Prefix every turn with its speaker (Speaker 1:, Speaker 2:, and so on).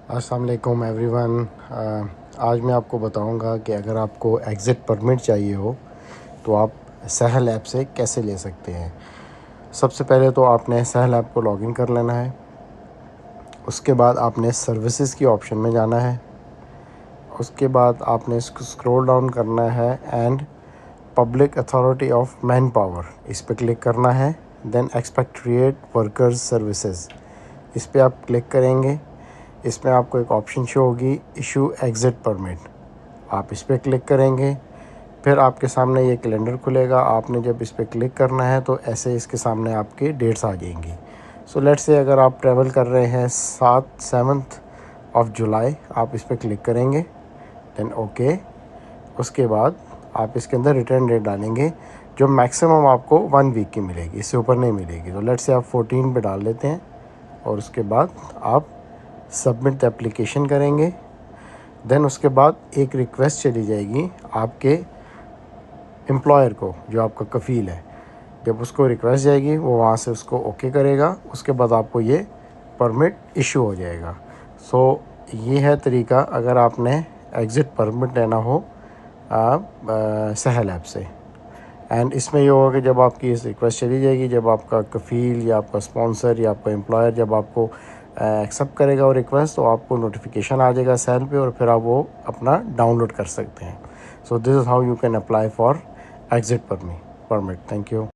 Speaker 1: अस्सलाम वालेकुम एवरीवन। आज मैं आपको बताऊंगा कि अगर आपको एग्ज़िट परमिट चाहिए हो तो आप सहल ऐप से कैसे ले सकते हैं। सबसे पहले तो आपने सहल ऐप को लॉगिन कर लेना है। उसके बाद आपने सर्विसेज की ऑप्शन में जाना है। उसके बाद आपने इसको स्क्रॉल डाउन करना है and public authority of man power इस पर क्लिक करना है। देन एक्सपेक्ट्रिएट वर्कर्स सर्विसेज इस पर आप क्लिक करेंगे। इसमें आपको एक ऑप्शन शो होगी इशू एग्ज़िट परमिट, आप इस पर क्लिक करेंगे। फिर आपके सामने ये कैलेंडर खुलेगा। आपने जब इस पर क्लिक करना है तो ऐसे इसके सामने आपकी डेट्स आ जाएंगी। सो लेट्स से अगर आप ट्रैवल कर रहे हैं 7 जुलाई, आप इस पर क्लिक करेंगे। Then okay. उसके बाद आप इसके अंदर रिटर्न डेट डालेंगे जो मैक्सिमम आपको 1 वीक की मिलेगी, इससे ऊपर नहीं मिलेगी। तो लेट्स से आप 14 पे डाल लेते हैं और उसके बाद आप सबमिट एप्लीकेशन करेंगे। देन उसके बाद एक रिक्वेस्ट चली जाएगी आपके एम्प्लॉयर को जो आपका कफ़ील है। जब उसको रिक्वेस्ट जाएगी वो वहाँ से उसको ओके करेगा। उसके बाद आपको ये परमिट इशू हो जाएगा। सो ये है तरीका अगर आपने एग्ज़िट परमिट लेना हो सहल ऐप से। एंड इसमें ये होगा कि जब आपकी इस रिक्वेस्ट चली जाएगी, जब आपका कफ़ील या आपका स्पॉन्सर या आपका एम्प्लॉयर जब आपको एक्सेप्ट करेगा वो रिक्वेस्ट, तो आपको नोटिफिकेशन आ जाएगा सहल पे और फिर आप वो अपना डाउनलोड कर सकते हैं। So this is how you can apply for exit permit. Thank you.